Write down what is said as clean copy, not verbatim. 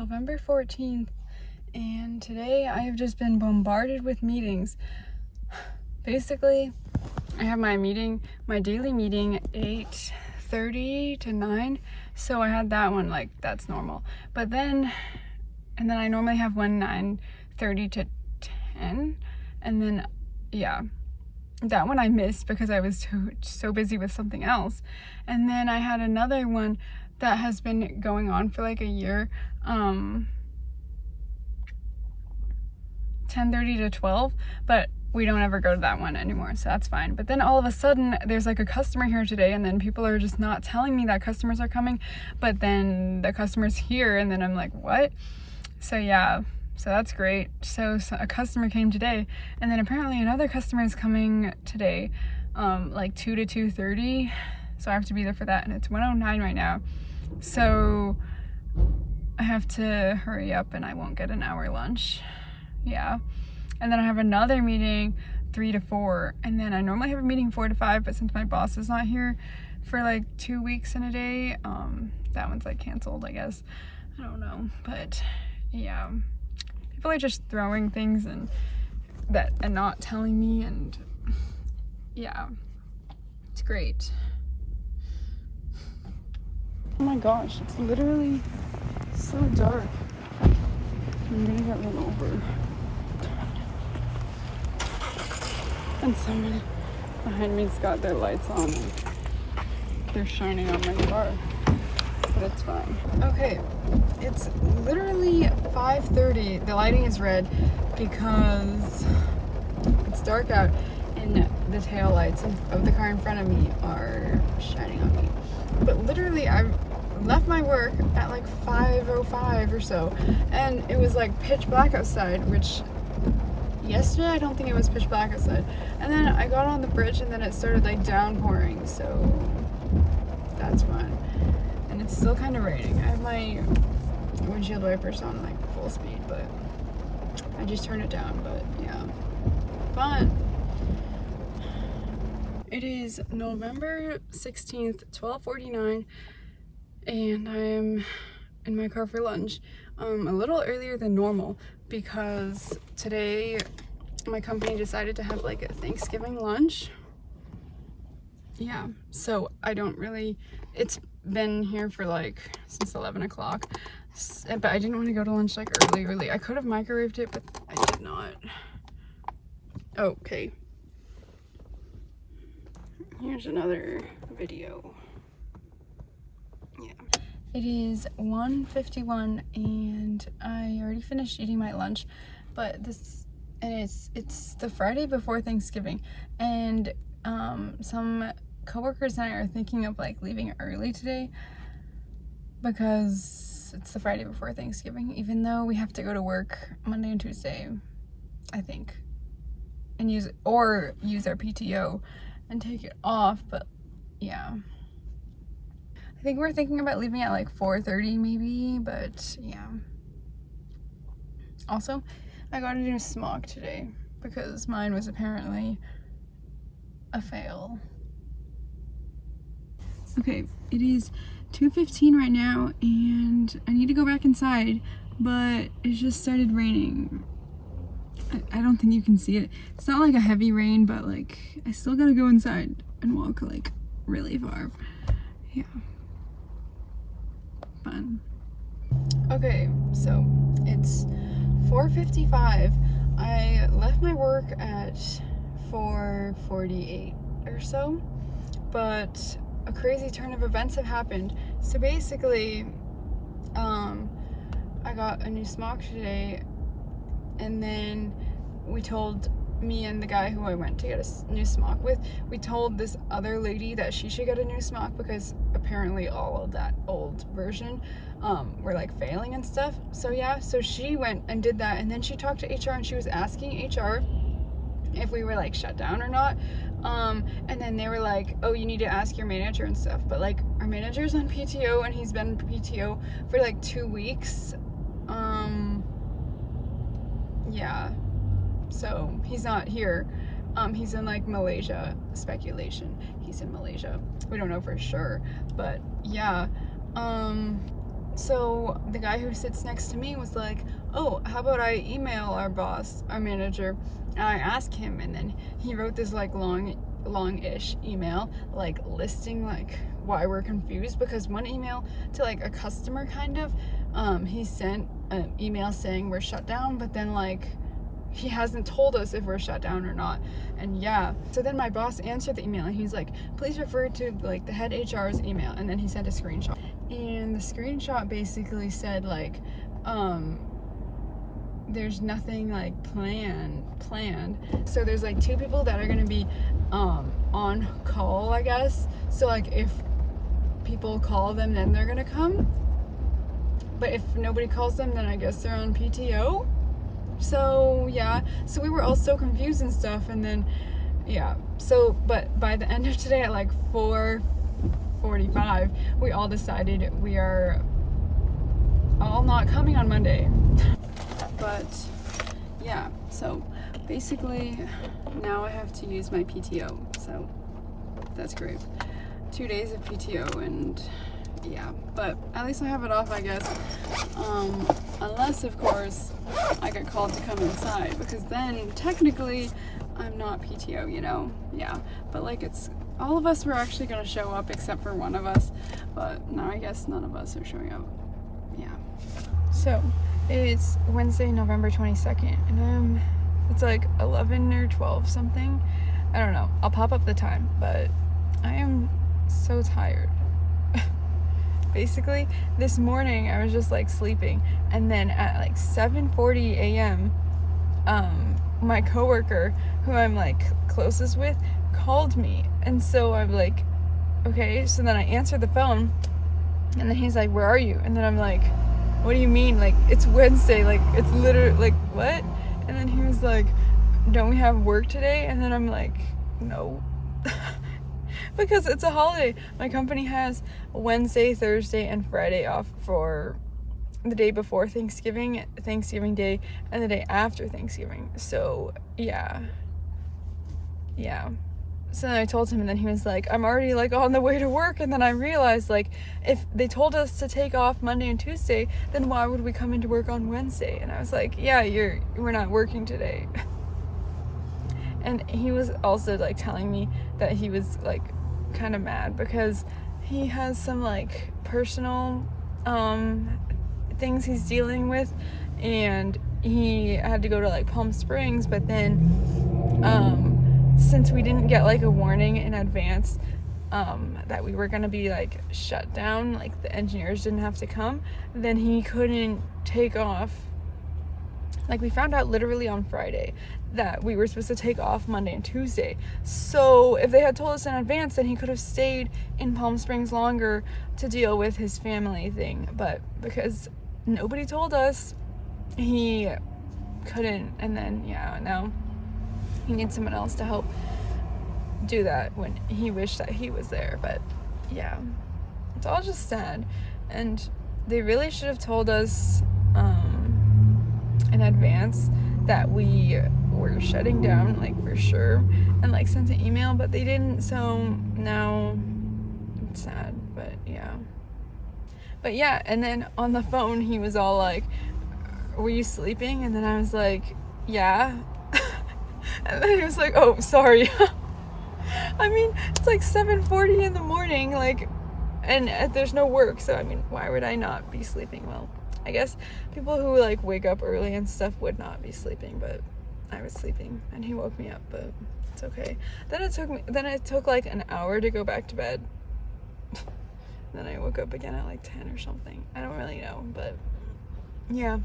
November 14th, and today I have just been bombarded with meetings. Basically, I have my daily meeting 8:30 to 9, so I had that one, like, that's normal. But then I normally have one 9:30 to 10, and then, yeah, that one I missed because I was so busy with something else. And then I had another one that has been going on for like a year, 10:30 to 12, but we don't ever go to that one anymore, so that's fine. But then all of a sudden there's like a customer here today, and then people are just not telling me that customers are coming, but then the customer's here, and then I'm like, what? So yeah, so that's great. So a customer came today, and then apparently another customer is coming today, like 2 to 2:30, so I have to be there for that, and it's 1:09 right now, so I have to hurry up and I won't get an hour lunch. Yeah. And then I have another meeting 3 to 4, and then I normally have a meeting 4 to 5, but since my boss is not here for like 2 weeks in a day, that one's like canceled, I guess. I don't know, but yeah, people are just throwing things and not telling me, and yeah, it's great. Oh my gosh, it's literally so dark. I'm gonna get run over. And someone behind me's got their lights on. They're shining on my car, but it's fine. Okay, it's literally 5:30. The lighting is red because it's dark out, and the tail lights of the car in front of me are shining on me. But literally, I left my work at like 5:05 or so, and it was like pitch black outside, which yesterday I don't think it was pitch black outside. And then I got on the bridge, and then it started like downpouring, so that's fun. And it's still kind of raining. I have my windshield wipers on like full speed, but I just turned it down. But yeah, fun. It is November 16th, 12:49, and I'm in my car for lunch, a little earlier than normal because today my company decided to have like a Thanksgiving lunch. Yeah, so I don't really, it's been here for like since 11 o'clock, but I didn't want to go to lunch like early. I could have microwaved it, but I did not. Okay. Here's another video. Yeah. It is 1:51, and I already finished eating my lunch, but it's the Friday before Thanksgiving, and some coworkers and I are thinking of like leaving early today because it's the Friday before Thanksgiving, even though we have to go to work Monday and Tuesday, I think, and use our PTO and take it off. But yeah, I think we're thinking about leaving at like 4:30 maybe, but yeah. Also, I got a new smock today because mine was apparently a fail. Okay, it is 2:15 right now, and I need to go back inside, but it just started raining. I don't think you can see it. It's not like a heavy rain, but like I still gotta go inside and walk like really far. Yeah. Fun. Okay, so it's 4:55. I left my work at 4:48 or so, but a crazy turn of events have happened. So basically, I got a new smock today, and then me and the guy who I went to get a new smock with, we told this other lady that she should get a new smock because apparently all of that old version were like failing and stuff. So yeah, so she went and did that, and then she talked to HR, and she was asking HR if we were like shut down or not, and then they were like, oh, you need to ask your manager and stuff, but like our manager's on PTO, and he's been on PTO for like 2 weeks. Yeah, so he's not here. He's in like Malaysia. Speculation, he's in Malaysia. We don't know for sure, but yeah. So the guy who sits next to me was like, oh, how about I email our boss, our manager, and I ask him, and then he wrote this like long-ish email, like listing like why we're confused, because one email to like a customer kind of, he sent an email saying we're shut down, but then like he hasn't told us if we're shut down or not. And yeah, so then my boss answered the email and he's like, please refer to like the head HR's email, and then he sent a screenshot, and the screenshot basically said like there's nothing like planned. So there's like 2 people that are gonna be on call, I guess. So like if people call them, then they're gonna come, but if nobody calls them, then I guess they're on PTO. So yeah, so we were all so confused and stuff, and then yeah, so but by the end of today at like 4:45, we all decided we are all not coming on Monday. But yeah, so basically now I have to use my PTO, so that's great. 2 days of PTO, and yeah, but at least I have it off, I guess. Unless, of course, I get called to come inside, because then technically I'm not PTO, you know? Yeah, but like it's, all of us were actually gonna show up except for one of us, but now I guess none of us are showing up. Yeah. So, it's Wednesday, November 22nd, and it's like 11 or 12 something. I don't know. I'll pop up the time, but I am so tired. Basically, this morning I was just like sleeping, and then at like 7:40 a.m., my coworker, who I'm like closest with, called me, and so I'm like, okay. So then I answered the phone, and then he's like, "Where are you?" And then I'm like, "What do you mean? Like it's Wednesday? Like it's literally like what?" And then he was like, "Don't we have work today?" And then I'm like, "No." Because it's a holiday. My company has Wednesday, Thursday, and Friday off for the day before Thanksgiving, Thanksgiving Day, and the day after Thanksgiving. So, yeah. So then I told him, and then he was like, I'm already like on the way to work. And then I realized, like, if they told us to take off Monday and Tuesday, then why would we come into work on Wednesday? And I was like, yeah, we're not working today. And he was also like telling me that he was like kind of mad because he has some like personal things he's dealing with, and he had to go to like Palm Springs, but then since we didn't get like a warning in advance that we were gonna be like shut down, like the engineers didn't have to come, then he couldn't take off. Like, we found out literally on Friday that we were supposed to take off Monday and Tuesday. So if they had told us in advance, then he could have stayed in Palm Springs longer to deal with his family thing. But because nobody told us, he couldn't. And then, yeah, now he needs someone else to help do that when he wished that he was there. But yeah, it's all just sad. And they really should have told us in advance that we were shutting down, like, for sure, and like sent an email, but they didn't. So now it's sad. But yeah, and then on the phone he was all like, were you sleeping? And then I was like, yeah. And then he was like, oh, sorry. I mean, it's like 7:40 in the morning, like, and there's no work, so I mean, why would I not be sleeping? Well, I guess people who like wake up early and stuff would not be sleeping, but I was sleeping and he woke me up, but it's okay. Then it took like an hour to go back to bed. Then I woke up again at like 10 or something. I don't really know, but yeah.